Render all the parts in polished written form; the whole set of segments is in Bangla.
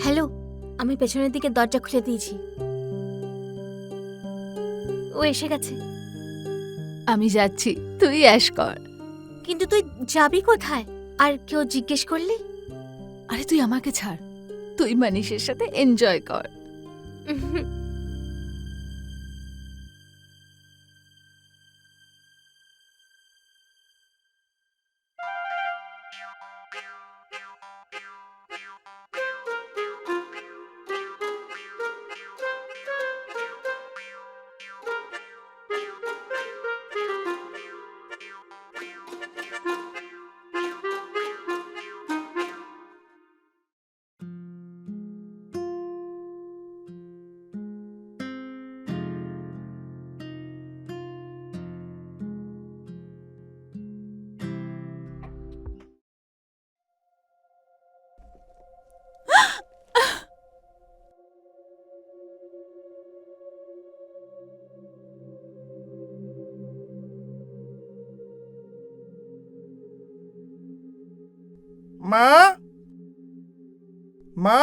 হ্যালো, আমি পেছনের দিকে দরজা খুলে দিয়েছি। ও এসে গেছে। আমি যাচ্ছি, তুই অ্যাশ কর। কিন্তু তুই যাবি কোথায়? আর কেউ জিজ্ঞেস করলি? আরে তুই আমাকে ছাড়, তুই মানিশের সাথে এনজয় কর। মা, মা,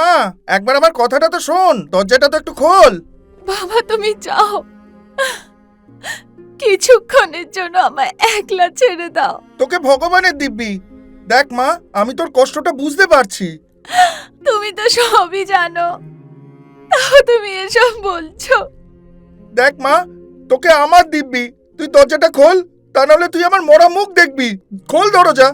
একবার আমার কথাটা তো শোন, দরজাটা তো একটু খোল। বাবা তুমি যাও, কিছুক্ষণের জন্য আমায় একলা ছেড়ে দাও। তোকে ভগবানের দিব্যি। দেখ মা, আমি তোর কষ্টটা বুঝতে পারছি। তুমি তো সবই জানো, তাও তুমি এসব বলছো। দেখ মা, তোকে আমার দিব্যি, তুই দরজাটা খোল, তা নাহলে তুই আমার মরা মুখ দেখবি। খোল দরজা।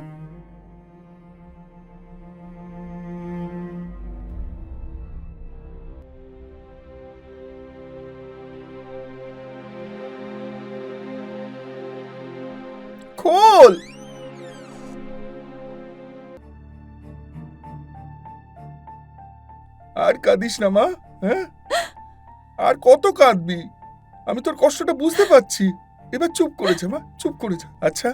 খোল। আর কাঁদিস না মা, হ্যাঁ? আর কত কাঁদবি? আমি তোর কষ্টটা বুঝতে পারছি। এবার চুপ করে যা মা, চুপ করে যা। আচ্ছা,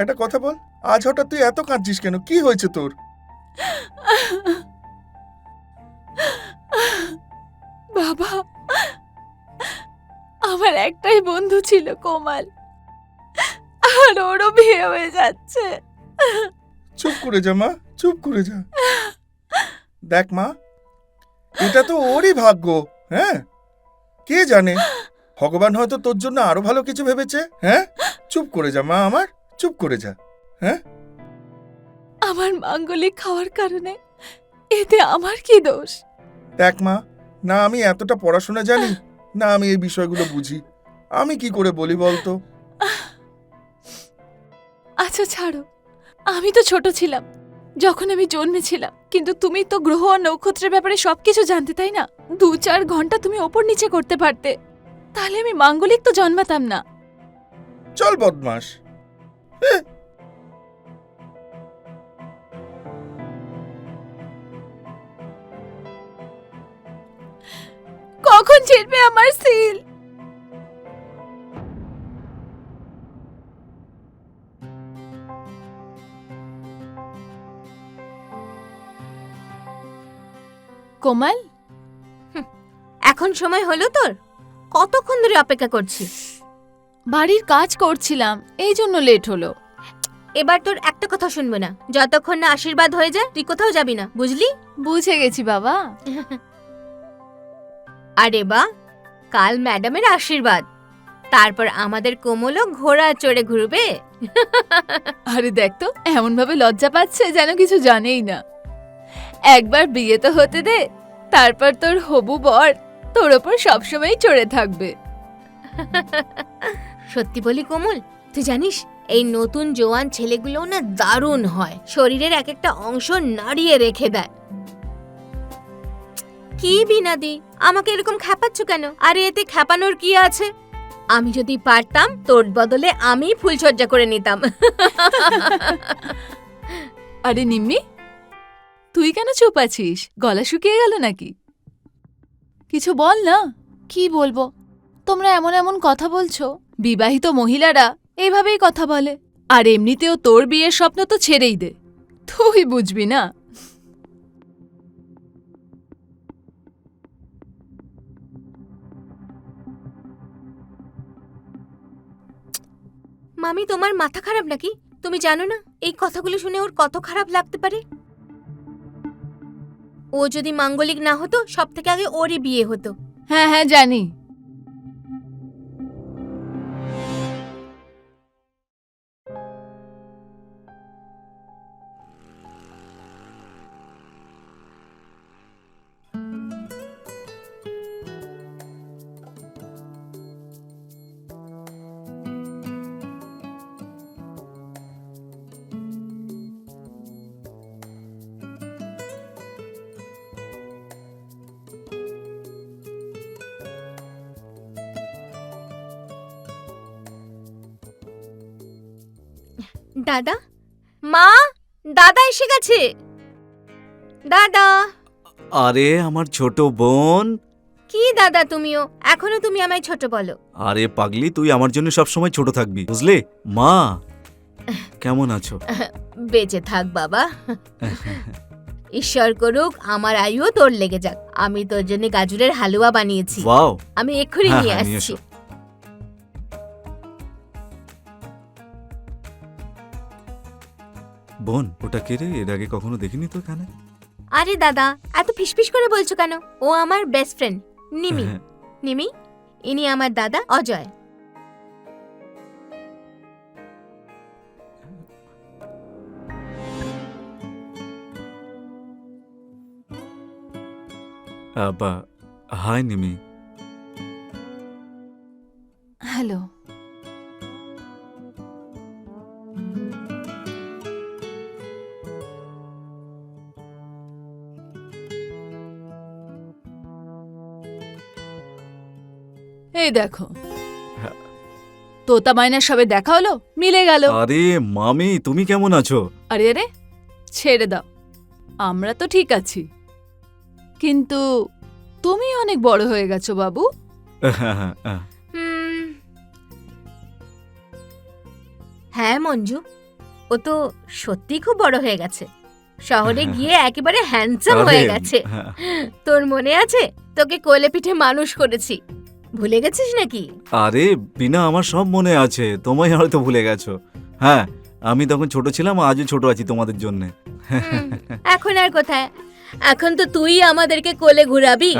একটা কথা বল, আজ হঠাৎ তুই এত কাঁদছিস কেন? কি হয়েছে তোর? বাবা, আমার একটাই বন্ধু ছিল কোমাল, আর ওরও বিয়ে হয়ে যাচ্ছে। চুপ করে যা মা, চুপ করে যা। দেখ মা, এটা তো ওরই ভাগ্য, হ্যাঁ? কে জানে, ভগবান হয়তো তোর জন্য আরো ভালো কিছু ভেবেছে। হ্যাঁ, চুপ করে যা মা আমার, চুপ করে যা। হ্যাঁ, আমার মাঙ্গলিক খাওয়ার কারণে এতে আমার কি দোষ? দেখ মা, না আমি এতটা পড়াশোনা জানি, না আমি এই বিষয়গুলো বুঝি। আমি কি করে বলি বলতো? আচ্ছা ছাড়ো, আমি তো ছোট ছিলাম যখন আমি জন্মেছিলাম, কিন্তু তুমি তো গ্রহ আর নক্ষত্রের ব্যাপারে সবকিছু জানতে, তাই না? 2-4 ঘন্টা তুমি ওপর নিচে করতে পারতে, তাহলে আমি মাঙ্গলিক তো জন্মাতাম না। চল বদমাস। হ্যাঁ, কখন ছিড়বে আমার সিল? কোমাল, এখন সময় হলো তোর? কতক্ষণ ধরে অপেক্ষা করছি। বাড়ির কাজ করছিলাম, এই জন্য লেট হলো। এবার তোর একটা কথা শুনবো না, যতক্ষণ না আশীর্বাদ হয়ে যায় তুই কোথাও যাবি না, বুঝলি? বুঝে গেছি বাবা। আরে বা, কাল ম্যাডামের আশীর্বাদ, তারপর আমাদের কোমলও ঘোড়া চড়ে ঘুরবে। আরে দেখ তো, এমন ভাবে লজ্জা পাচ্ছে যেন কিছু জানেই না। একবার বিয়ে তো হতে দে, তারপর তোর হবু বর তোর ওপর সবসময় চড়ে থাকবে। সত্যি বলি কোমল, তুই জানিস এই নতুন জোয়ান ছেলেগুলো না দারুণ হয়, শরীরের এক একটা অংশ নাড়িয়ে রেখে দেয়। কি বিনাদি, আমাকে এরকম খ্যাপাচ্ছ কেন? আরে এতে খ্যাপানোর কি আছে? আমি যদি পারতাম তোর বদলে আমি ফুলসজ্জা করে নিতাম। আরে নিম্মি, তুই কেন চুপ আছিস? গলা শুকিয়ে গেল নাকি? কিছু বল না। কি বলবো, তোমরা এমন এমন কথা বলছো। বিবাহিত মহিলারা এইভাবেই কথা বলে। আর এমনিতেও তোর বিয়ের স্বপ্ন তো ছেড়েই দে, তুই বুঝবি না। মামি, তোমার মাথা খারাপ নাকি? তুমি জানো না এই কথাগুলো শুনে ওর কত খারাপ লাগতে পারে? ও যদি মাঙ্গলিক না হতো সব থেকে আগে ওরই বিয়ে হতো। হ্যাঁ হ্যাঁ জানি। দাদা, মা, দাদা এসে গেছে। দাদা। আরে আমার ছোট বোন। কি দাদা তুমিও এখনো তুমি আমায় ছোট বলো? আরে পাগলি, তুই আমার জন্য সব সময় ছোট থাকবি, বুঝলি? মা কেমন আছো? বেঁচে থাক বাবা। ঈশ্বর করুক আমার আয়ুও তোর লেগে যাক। আমি তোর জন্য গাজরের হালুয়া বানিয়েছি। ওয়াও। আমি এক্ষুনি হ্যাঁ, নিয়ে হ্যাঁ, নিয়ে আসছি। এসো। বোন, ওটা কে রে? এর আগে কখনো দেখিনি তো এখানে। আরে দাদা, এত ফিসফিস করে বলছো কেন? ও আমার বেস্ট ফ্রেন্ড নিমি। হ্যাঁ। নিমি, ইনি আমার দাদা অজয়। আবা, হাই নিমি। হ্যালো। এই দেখো, হ্যাঁ। তোতা মাইনার সবে দেখা হলো, মিলে গেল। আরে মামি, তুমি কেমন আছো? আরে আরে, ছেড়ে দাও, আমরা তো ঠিক আছি, কিন্তু তুমি অনেক বড় হয়ে গেছো বাবু। হুম, হ্যাঁ মঞ্জু, ও তো সত্যি খুব বড় হয়ে গেছে। শহরে গিয়ে একেবারে হ্যান্ডসাম হয়ে গেছে। তোর মনে আছে তোকে কোলে পিঠে মানুষ করেছি, ভুলে গেছিস নাকি? আরে বিনা, আমার সব মনে আছে, তোমায় হয়তো ভুলে গেছো। হ্যাঁ, আমি তখন ছোট ছিলাম, আজও ছোট আছি তোমাদের জন্য। এখন আর কোথায়, এখন তো তুই আমাদেরকে কোলে ঘুরাবি।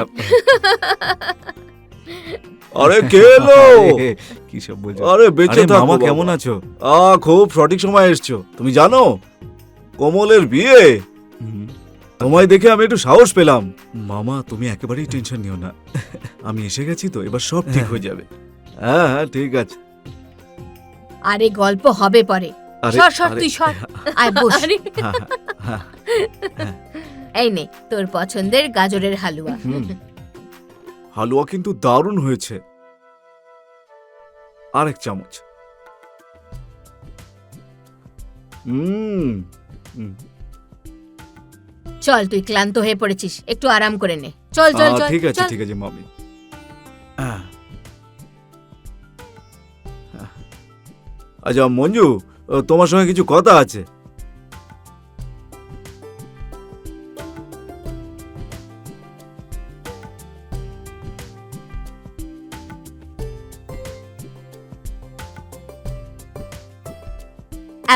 আরে কে এলো? কি সব বলছো? আরে বেঁচে আরে থাকো মামা, বাবা। কেমন আছো? খুব সঠিক সময় এসছো। তুমি জানো কোমলের বিয়ে? হুম। তোমায় দেখে আমি একটু সাহস পেলাম। মামা, তুমি একেবারেই টেনশন নিও না, আমি এসে গেছি তো, এবার সব ঠিক হয়ে যাবে। হ্যাঁ হ্যাঁ ঠিক আছে। আরে গল্প হবে পরে, আরে সর সর আরে, তুই সর, আয় বস। হ্যাঁ, হ্যাঁ, হ্যাঁ। এই নে তোর পছন্দের গাজরের হালুয়া। হুম। হালুয়া কিন্তু দারুণ হয়েছে। আরেক চামচ। হুম চল, তুই ক্লান্ত হয়ে পড়েছিস, একটু আরাম করে নে। চল চল চল ঠিক আছে চল। ঠিক আছে মামি। আচ্ছা মঞ্জু, তোমার সঙ্গে কিছু কথা আছে।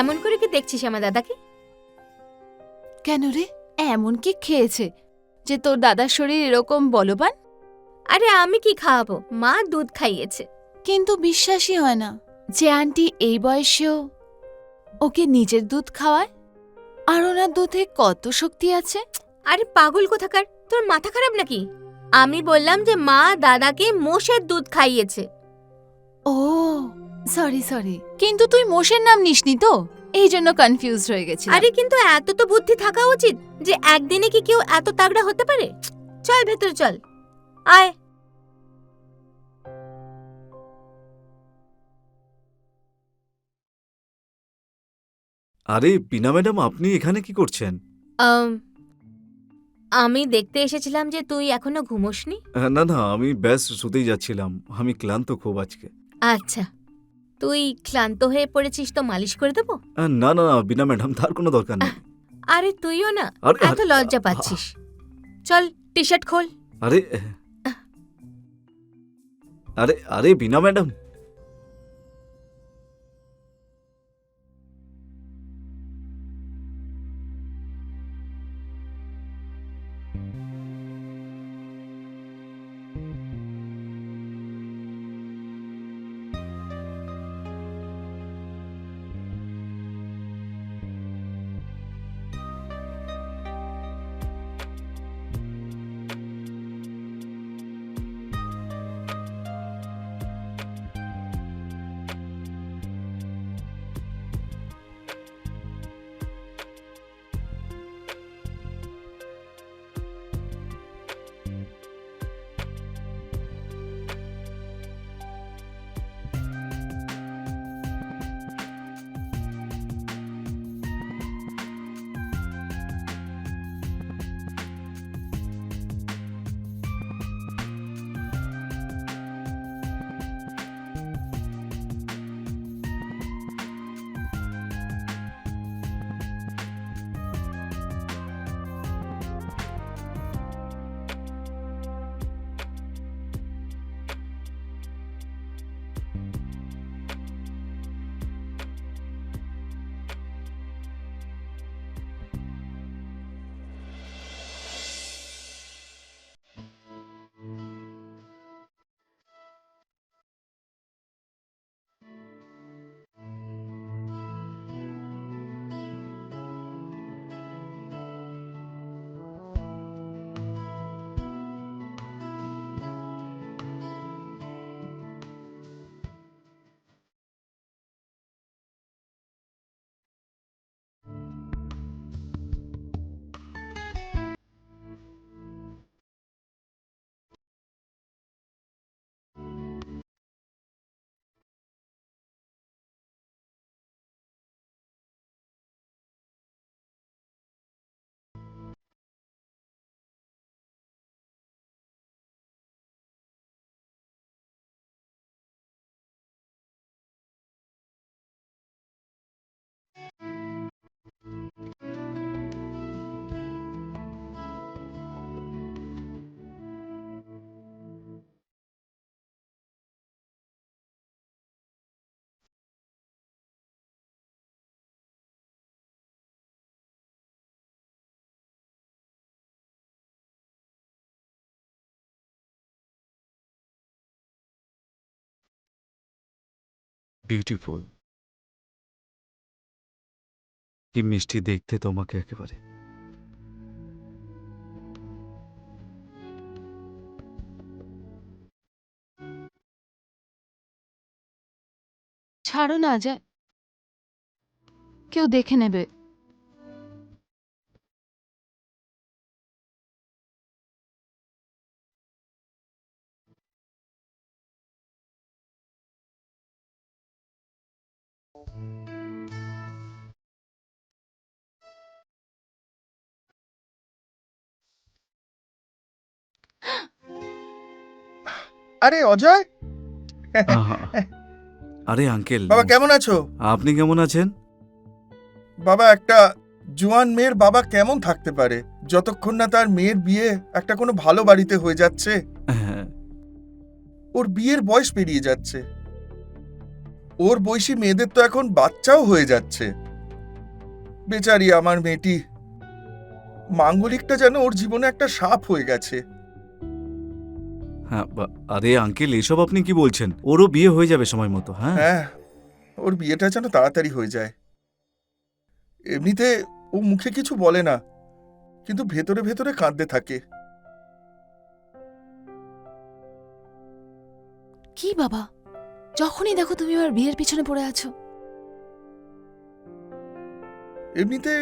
এমন করে কি দেখছিস আমার দাদাকে? কেন রে, এমন কি খেয়েছে যে তোর দাদার শরীর এরকম বলবান? আরে আমি কি খাওয়াবো, মা দুধ খাইয়েছে। কিন্তু বিশ্বাসই হয় না যে আন্টি এই বয়সেও ওকে নিজের দুধ খাওয়ায়, আর ওনার দুধে কত শক্তি আছে। আরে পাগল কোথাকার, তোর মাথা খারাপ নাকি? আমি বললাম যে মা দাদাকে মোষের দুধ খাইয়েছে। ও সরি সরি, কিন্তু তুই মোষের নাম নিসনি তো, এই জন্য কনফিউজ হয়ে গেছি। আরে কিন্তু এত তো বুদ্ধি থাকা উচিত যে একদিনে কি কেউ এত তাগড়া হতে পারে? চল ভেতর চল, আয়। আরে বিনা ম্যাডাম, আপনি এখানে কি করছেন? আমি দেখতে এসেছিলাম যে তুই এখনো ঘুমোসনি। না না, আমি ব্যাস শুতেই যাচ্ছিলাম, আমি ক্লান্ত খুব আজকে। আচ্ছা, তুই ক্লান্ত হয়ে পড়েছিস তো মালিশ করে দেবো? না না না বিনা ম্যাডাম, তার কোনো দরকার নেই। আরে তুইও না আরে, এত লজ্জা পাচ্ছিস। চল টি শার্ট খোল। আরে আরে আরে বিনা ম্যাডাম, বিউটিফুল। কি মিষ্টি দেখতে তোমাকে একেবারে। ছাড়ো না যায়, কেউ দেখে নেবে। আরে অজয়, আহা, আরে আঙ্কেল, বাবা কেমন আছো? আপনি কেমন আছেন? বাবা, একটা জোয়ান মেয়ের বাবা কেমন থাকতে পারে যতক্ষণ না তার মেয়ের বিয়ে একটা কোনো ভালো বাড়িতে হয়ে যাচ্ছে? হ্যাঁ, ওর বিয়ের বয়স পেরিয়ে যাচ্ছে, ওর বয়সী মেয়েদের তো এখন বাচ্চাও হয়ে যাচ্ছে। বেচারি আমার মেয়েটি, মাঙ্গলিকটা যেন ওর জীবনে একটা সাপ হয়ে গেছে। হ্যাঁ, আরে আঙ্কেল, এসব আপনি কি বলছেন? ওরও বিয়ে হয়ে যাবে সময় মতো। হ্যাঁ, হ্যাঁ, ওর বিয়েটা যেন তাড়াতাড়ি হয়ে যায়। এমনিতে ও মুখে কিছু বলে না, কিন্তু ভেতরে ভেতরে কাঁদতে থাকে। কি বাবা, যখনই দেখো তুমি আমার বিয়ের পিছনে পড়ে আছো। এমনিতে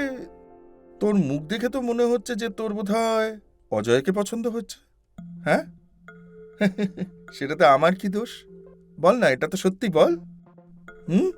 তোর মুখ দেখে তো মনে হচ্ছে যে তোর বোধহয় অজয়কে পছন্দ হচ্ছে। হ্যাঁ? সেটাতে আমার কি দোষ? বল না, এটা তো সত্যি বল। হুম?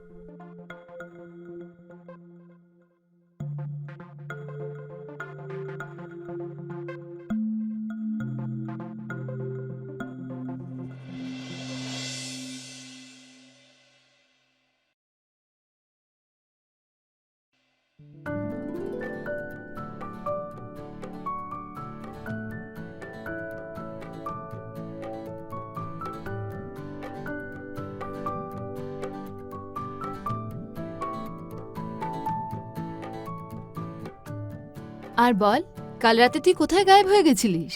আর বল, কাল রাতে তুই কোথায় গায়েব হয়ে গেছিলিস?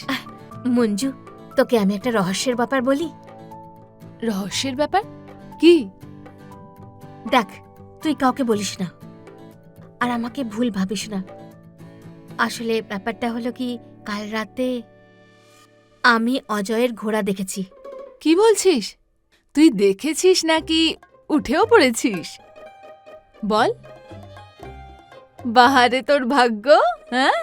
মঞ্জু, তোকে আমি একটা রহস্যের ব্যাপার বলি। রহস্যের ব্যাপার? কি? দেখ, তুই কাউকে বলিস না, আর আমাকে ভুল ভাবিস না। আসলে ব্যাপারটা হলো কি, কাল রাতে আমি অজয়ের ঘোড়া দেখেছি। কি বলছিস? তুই দেখেছিস নাকি উঠেও পড়েছিস? বল। বাহারে তোর ভাগ্য, হ্যাঁ?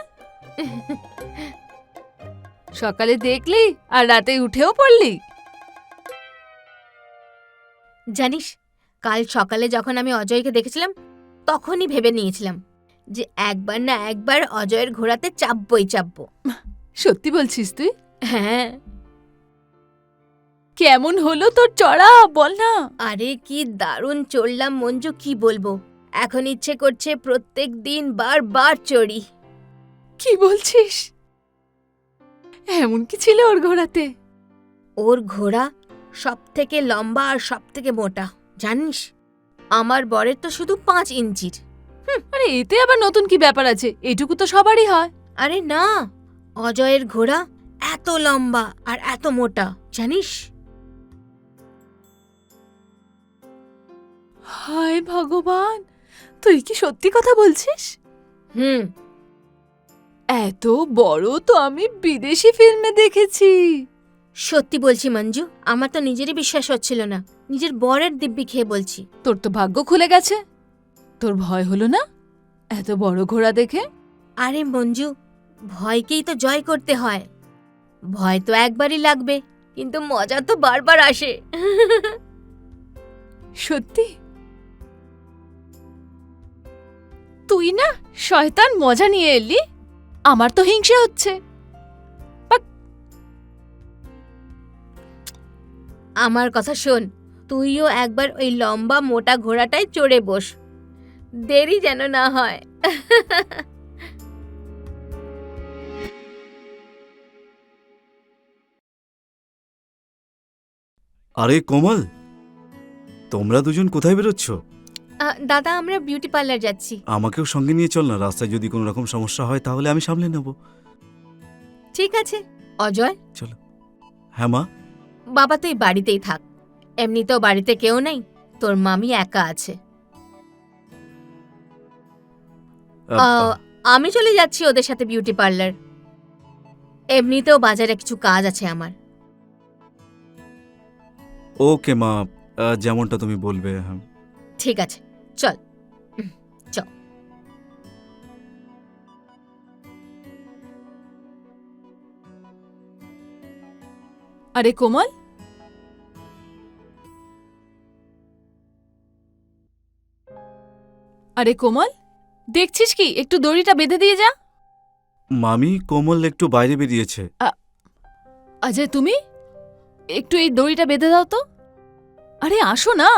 সকালে দেখলি আর রাতে উঠেও পড়লি? জানিস, কাল সকালে যখন আমি অজয়কে দেখেছিলাম, তখনই ভেবে নিয়েছিলাম যে একবার না একবার অজয়ের ঘোড়াতে চাপবই চাপবো। সত্যি বলছিস তুই? হ্যাঁ। কেমন হলো তোর চড়া, বল না। আরে কি দারুণ চড়লাম মঞ্জু, কি বলবো। এখন ইচ্ছে করছে প্রত্যেক দিন বারবার চড়ি। কি বলছিস? এমন কি ছিল ওর ঘোড়াতে? ওর ঘোড়া সব থেকে লম্বা আর সব থেকে মোটা, জানিস? আমার বরের তো শুধু 5 ইঞ্চির। আরে এতে আবার নতুন কি ব্যাপার আছে? এটুকু তো সবারই হয়। আরে না, অজয়ের ঘোড়া এত লম্বা আর এত মোটা, জানিস? হায় ভগবান, তুই কি সত্যি কথা বলছিস? হুম। এত বড় তো আমি বিদেশি ফিল্মে দেখেছি। সত্যি বলছি মঞ্জু, আমার তো নিজেরই বিশ্বাস হচ্ছিল না। নিজের বরের দিব্যি খেয়ে বলছি। তোর তো ভাগ্য খুলে গেছে। তোর ভয় হলো না এত বড় ঘোড়া দেখে? আরে মঞ্জু, ভয়কেই তো জয় করতে হয়। ভয় তো একবারই লাগবে, কিন্তু মজা তো বারবার আসে। সত্যি? তুই না শয়তান, মজা নিয়ে এলি। আমার তো হিংসে হচ্ছে। আমার কথা শোন, তুইও একবার ওই লম্বা মোটা ঘোড়াটায় চড়ে বস, দেরি যেন না হয়। আরে কোমল, তোমরা দুজন কোথায় বেরোচ্ছ? দাদা, আমরা বিউটি পার্লার যাচ্ছি। আমাকেও সঙ্গে নিয়ে চল না, রাস্তায় যদি কোনো রকম সমস্যা হয় তাহলে আমি সামলে নেব। ঠিক আছে অজয়। চলো। হ্যাঁ মা। বাবা তুই বাড়িতেই থাক, এমনিতেও বাড়িতে কেউ নেই, তোর মামি একা আছে। আহ, আমি চলে যাচ্ছি ওদের সাথে বিউটি পার্লার। এমনিতেও বাজারে কিছু কাজ আছে আমার। ওকে মা, যেমনটা তুমি বলবে। হ্যাঁ। ঠিক আছে, চল। চল। আরে কোমল, আরে কোমল, দেখছিস কি? একটু দড়িটা বেঁধে দিয়ে যা। মামি, কোমল একটু বাইরে বেরিয়েছে। অজয়, তুমি একটু এই দড়িটা বেঁধে দাও তো। আরে আসো না।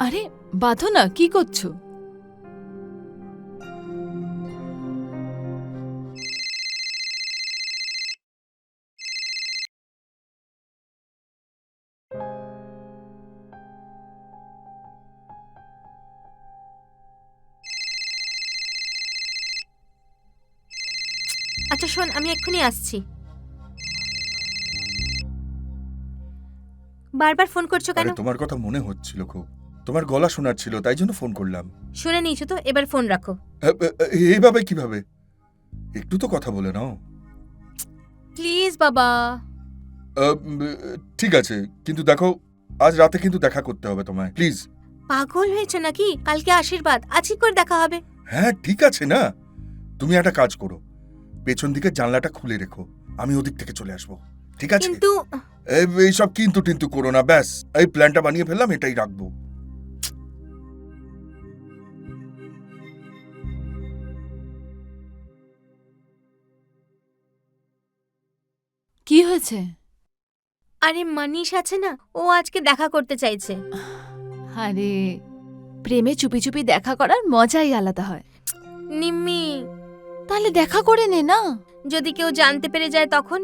আরে বাঁধো না, কি করছো? আচ্ছা শোন, আমি এক্ষুনি আসছি। বারবার ফোন করছো কেন? আরে তোমার কথা মনে হচ্ছিল খুব, তোমার গলা শোনার ছিল, তাই জন্য ফোন করলাম। শুনে নিয়েছো তো, এবার ফোন রাখো। এইভাবে কিভাবে? একটু তো কথা বলে নাও। প্লিজ বাবা। ঠিক আছে, কিন্তু দেখো, আজ রাতে কিন্তু দেখা করতে হবে তোমায়, প্লিজ। পাগল হয়েছে নাকি? কালকে আশীর্বাদ, আজকে করে দেখা হবে। হ্যাঁ ঠিক আছে না, তুমি একটা কাজ করো, পেছন দিকে জানলাটা খুলে রেখো, আমি ওদিক থেকে চলে আসবো, ঠিক আছে? কিন্তু এইসব কিন্তু টিন্তু করো না, ব্যাস এই প্ল্যানটা বানিয়ে ফেললাম, এটাই রাখবো। কি হয়েছে? আরে মানিশ আছে না, ও আজকে দেখা করতে চাইছে। আরে প্রেমে চুপি চুপি দেখা করার মজাই আলাদা হয়। নিম্মি, তাহলে দেখা করে নে না। যদি কেউ জানতে পেরে যায় তখন?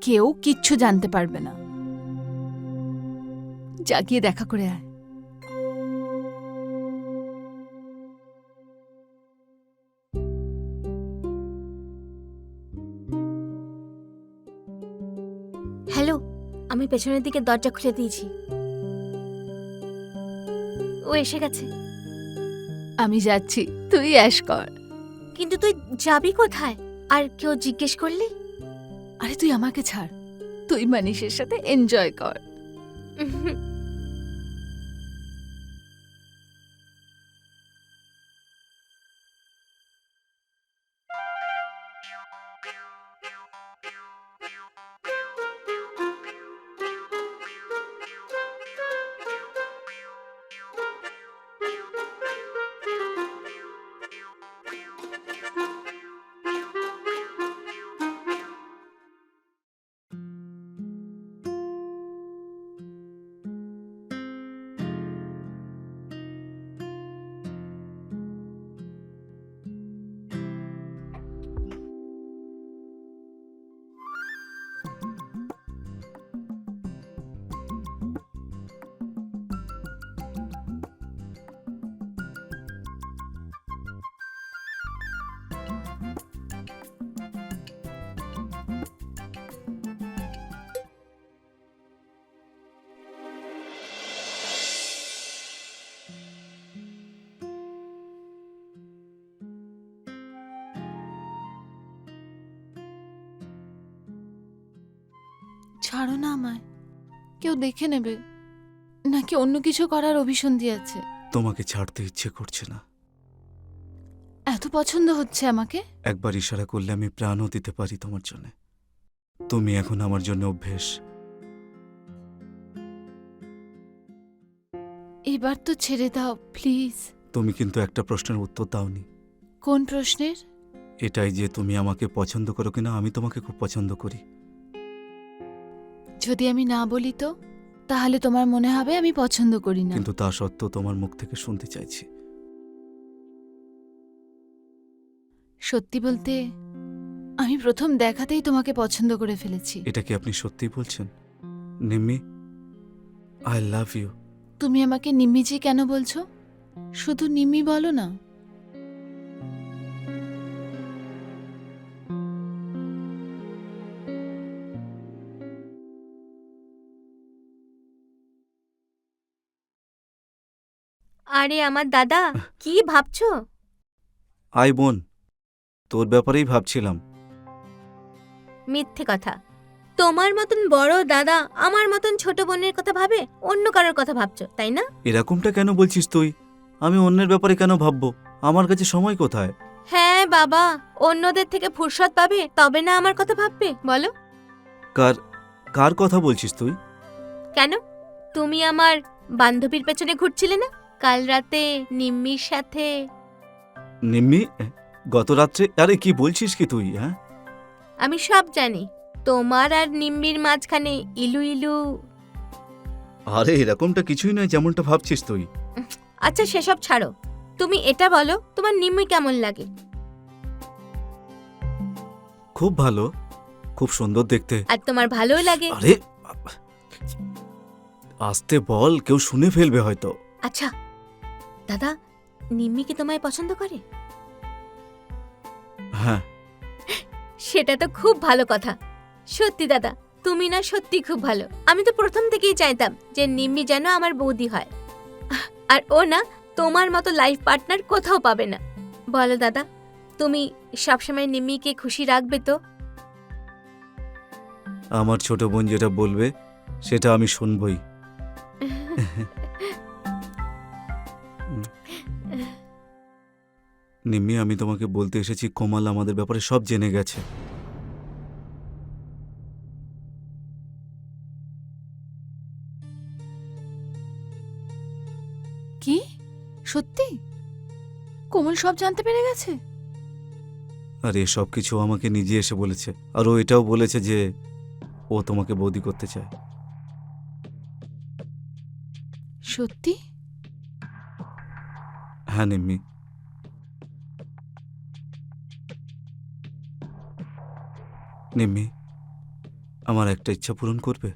কেউ কিচ্ছু জানতে পারবে না। যা গিয়ে দেখা করে আয়। হ্যালো, আমি পেছনের দিকে দরজা খুলে দিয়েছি, ও এসে গেছে। আমি যাচ্ছি, তুই অ্যাশ কর। কিন্তু তুই যাবি কোথায়? আর কেউ জিজ্ঞেস করলে? আরে তুই আমাকে ছাড়, তুই মানিশের সাথে এনজয় কর। ছাড়ো না আমায়, কেউ দেখে নেবে নাকি অন্য কিছু করার অভিসন্ধি আছে। তোমাকে ছাড়তে ইচ্ছে করছে না। এত পছন্দ হচ্ছে আমাকে। একবার ইশারা করলে আমি প্রাণও দিতে পারি তোমার জন্য। তুমি এখন আমার জন্য অভ্যেস। এবার তো ছেড়ে দাও প্লিজ। তুমি কিন্তু একটা প্রশ্নের উত্তর দাওনি। কোন প্রশ্নের? এটাই যে তুমি আমাকে পছন্দ করো কিনা। আমি তোমাকে খুব পছন্দ করি। যদি আমি না বলি তো, তাহলে তোমার মনে হবে আমি পছন্দ করি না। কিন্তু তা সত্ত্বেও তোমার মুখ থেকে শুনতে চাইছি। সত্যি বলতে আমি প্রথম দেখাতেই তোমাকে পছন্দ করে ফেলেছি। এটা কি আপনি সত্যি বলছেন? Nimmi, I love you. তুমি আমাকে নিম্মিজি কেন বলছো? শুধু নিম্মি বলো না। আরে আমার দাদা, কি ভাবছো? আই বোন, তোর ব্যাপারেই ভাবছিলাম। মিথ্যে কথা। তোমার মতন বড় দাদা আমার মতন ছোট বোনের কথা ভাবে? অন্য কারোর কথা ভাবছো, তাই না? এরকমটা কেন বলছিস তুই? আমি অন্যের ব্যাপারে কেন ভাববো? আমার কাছে সময় কোথায়? হ্যাঁ বাবা, অন্যদের থেকে ফুরসত পাবে তবে না আমার কথা ভাববে, বলো? কার কার কথা বলছিস তুই? কেন? তুমি আমার বান্ধবীর পেছনে ঘুরছিলে না কাল রাতে নিম্মির সাথে? নিম্মি, গত রাত্রে? আরে কি বলছিস কি তুই? হ্যাঁ, আমি সব জানি। তোমার আর নিম্মির মাঝখানে ইলু ইলু। আরে এরকমটা কিছুই নয় যেমনটা ভাবছিস তুই। আচ্ছা সেসব ছাড়ো, তুমি এটা বলো তোমার নিম্মি কেমন লাগে? খুব ভালো, খুব সুন্দর দেখতে। আর তোমার ভালোই লাগে? আরে আস্তে বল, কেউ শুনে ফেলবে হয়তো। আচ্ছা দাদা, নিম্মি কি তোমায় পছন্দ করে? হ্যাঁ। সেটা তো খুব ভালো কথা। সত্যি দাদা, তুমি না সত্যি খুব ভালো। আমি তো প্রথম থেকেই চাইতাম যে নিম্মি যেন আমার বৌদি হয়, আর ও না তোমার মতো লাইফ পার্টনার কোথাও পাবে না। বলো দাদা, তুমি সবসময় নিম্মিকে খুশি রাখবে তো? আমার ছোট বোন যেটা বলবে সেটা আমি শুনবই। নিম্মি, আমি তোমাকে বলতে এসেছি কোমাল আমাদের ব্যাপারে সব জেনে গেছে। কি? সত্যি? কোমল সব জানতে পেরে গেছে? আর এ সব কিছু আমাকে নিজে এসে বলেছে। আর ও এটাও বলেছে যে ও তোমাকে বৌদি করতে চায়। সত্যি? হ্যাঁ নিম্মি। নিম্মি, আমার একটা ইচ্ছা পূরণ করবে?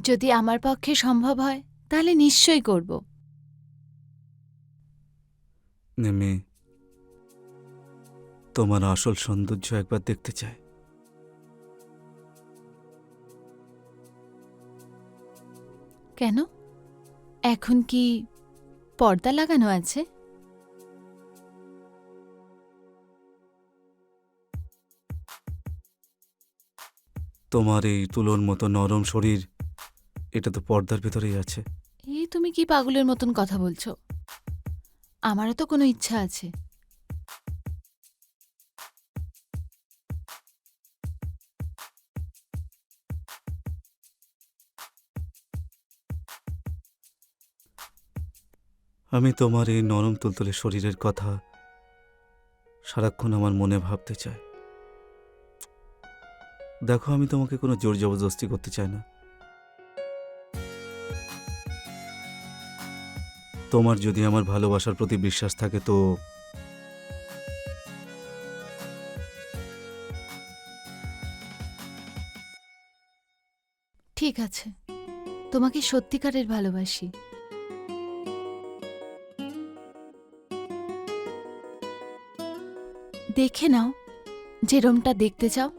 যদি আমার পক্ষে সম্ভব হয় তাহলে নিশ্চয়ই করব। নিম্মি, তোমার আসল সৌন্দর্য একবার দেখতে চাই। কেন? এখন কি পর্দা লাগানো আছে? তোমার এই তুলোর মতো নরম শরীর, এটা তো পর্দার ভেতরেই আছে। এই তুমি কি পাগলের মতন কথা বলছো? আমারও তো কোনো ইচ্ছা আছে। আমি তোমার এই নরম তুলতুলে শরীরের কথা সারাক্ষণ আমার মনে ভাবতে চাই। দেখো, আমি তোমাকে কোনো জোর জবরদস্তি করতে চাই না। তোমার যদি আমার ভালোবাসার প্রতি বিশ্বাস থাকে তো ঠিক আছে, তোমাকে সত্যিকারের ভালোবাসি। দেখে নাও যেরমটা দেখতে চাও।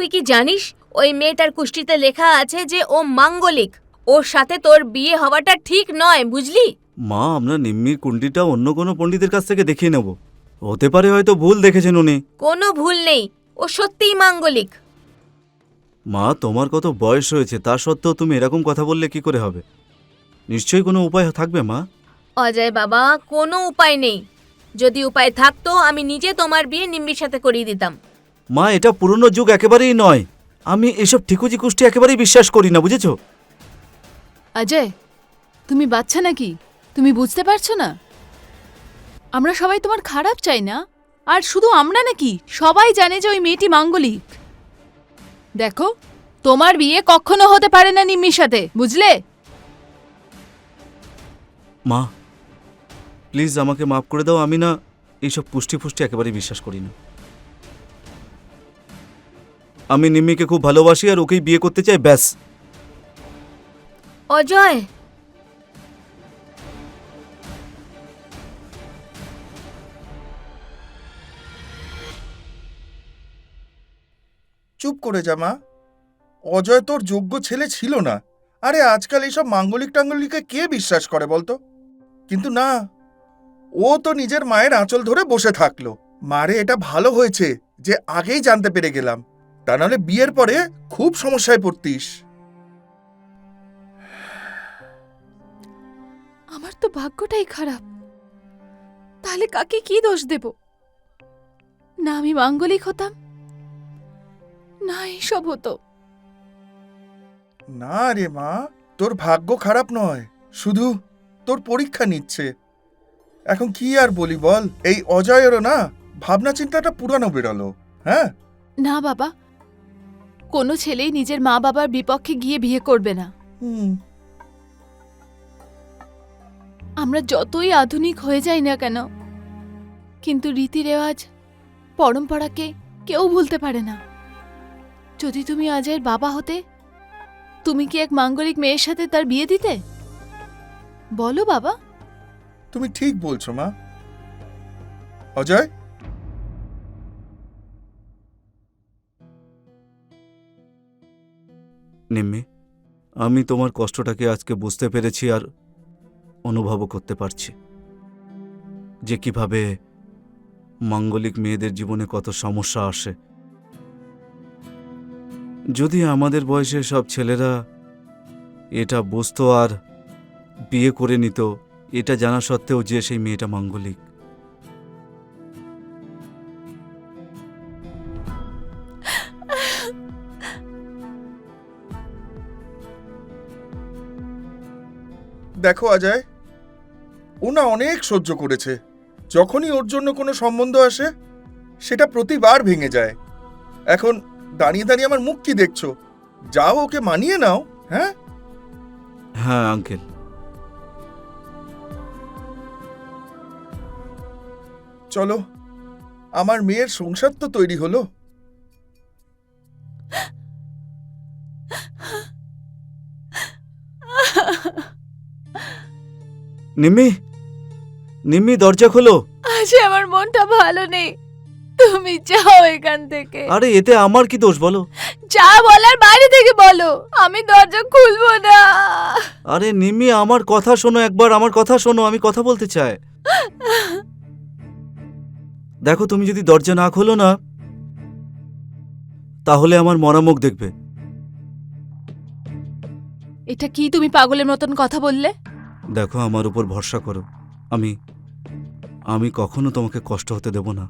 তুই কি জানিস ওই মেয়েটার কুষ্টিতে লেখা আছে যে ও মাঙ্গলিক, ওর সাথে তোর বিয়ে হওয়াটা ঠিক নয়, বুঝলি? মা, আমরা নিম্মির কুণ্ডিটা অন্য কোনো পণ্ডিতের কাছ থেকে দেখিয়ে নেব। হতে পারে হয়তো ভুল দেখেছেন উনি। কোনো ভুল নেই, ও সত্যিই মাঙ্গলিক। মা, তোমার কত বয়স হয়েছে, তা সত্ত্বেও তুমি এরকম কথা বললে কি করে হবে? নিশ্চয়ই কোনো উপায় থাকবে মা। অজয় বাবা, কোনো উপায় নেই। যদি উপায় থাকতো আমি নিজে তোমার বিয়ে নিম্মির সাথে করিয়ে দিতাম। মা, এটা পুরনো যুগ একেবারেই নয়। আমি এসব ঠিকুজি কুষ্টি একেবারেই বিশ্বাস করি না, বুঝেছো? অজয়, তুমি বাচ্চা নাকি? তুমি বুঝতে পারছো না? আমরা সবাই তোমার খারাপ চাই না। আর শুধু আমরা নাকি, সবাই জানে যে ওই মেয়েটি মাঙ্গলিক। দেখো, তোমার বিয়ে কখনো হতে পারে না নিম্মির সাথে, বুঝলে? মা, প্লিজ আমাকে মাফ করে দাও। আমি না এইসব পুষ্টি ফুষ্টি একেবারেই বিশ্বাস করি না। আমি নিম্মিকে খুব ভালোবাসি আর ওকেই বিয়ে করতে চাই, ব্যাস। অজয়, চুপ করে যা মা। অজয় তোর যোগ্য ছেলে ছিল না। আরে আজকাল এইসব মাঙ্গলিক টাঙ্গলিকে কে বিশ্বাস করে বলতো? কিন্তু না, ও তো নিজের মায়ের আঁচল ধরে বসে থাকলো। মারে, এটা ভালো হয়েছে যে আগেই জানতে পেরে গেলাম, তা নাহলে বিয়ের পরে খুব সমস্যায় পড়তিস। আমার তো ভাগ্যটাই খারাপ। তাহলে কাকে কি দোষ দেব? না আমি মাঙ্গলিক হতাম, না এইসব হতো। না রে মা, তোর ভাগ্য খারাপ নয়, শুধু তোর পরীক্ষা নিচ্ছে। এখন কি আর বলি বল, এই অজয়েরও না ভাবনা চিন্তাটা পুরানো বেরোলো। হ্যাঁ, না বাবা, কোনো ছেলেই নিজের মা বাবার বিপক্ষে গিয়ে বিয়ে করবে না। আমরা যতই আধুনিক হয়ে যাই না কেন, কিন্তু রীতি রেওয়াজ, পরম্পরাকে কেউ ভুলতে পারে না। যদি তুমি অজয়ের বাবা হতে, তুমি কি এক মাঙ্গলিক মেয়ের সাথে তার বিয়ে দিতে? বলো বাবা। তুমি ঠিক বলছো মা। অজয়, নিম্মি, আমি তোমার কষ্টটাকে আজকে বুঝতে পেরেছি আর অনুভবও করতে পারছি যে কিভাবে মাঙ্গলিক মেয়েদের জীবনে কত সমস্যা আসে। যদি আমাদের বয়সের সব ছেলেরা এটা বুঝতো আর বিয়ে করে নিত, এটা জানা সত্ত্বেও যে সেই মেয়েটা মাঙ্গলিক। দেখো অজয়, ও না অনেক সহ্য করেছে। যখনই ওর জন্য কোনো সম্বন্ধ আসে, সেটা প্রতিবার ভেঙে যায়। এখন দাঁড়িয়ে দাঁড়িয়ে আমার মুখ কি দেখছো? যাও, ওকে মানিয়ে নাও। হ্যাঁ হ্যাঁ আঙ্কেল। চলো, আমার মেয়ের সংসার তো তৈরি হলো। নিম্মি, নিম্মি, দরজা খোলো। আজ আমার মনটা ভালো নেই, তুমি যাও এখান থেকে। আরে এতে আমার কি দোষ বলো? যা বলার বাইরে থেকে বলো, আমি দরজা খুলবো না। আরে নিম্মি, আমার কথা শোনো একবার, আমার কথা শোনো, আমি কথা বলতে চাই। দেখো, তুমি যদি দরজা না খোলো না, তাহলে আমার মরা মুখ দেখবে। এটা কি তুমি পাগলের মতন কথা বললে? দেখো, আমার উপর ভরসা করো। আমি কখনো তোমাকে কষ্ট হতে দেব না।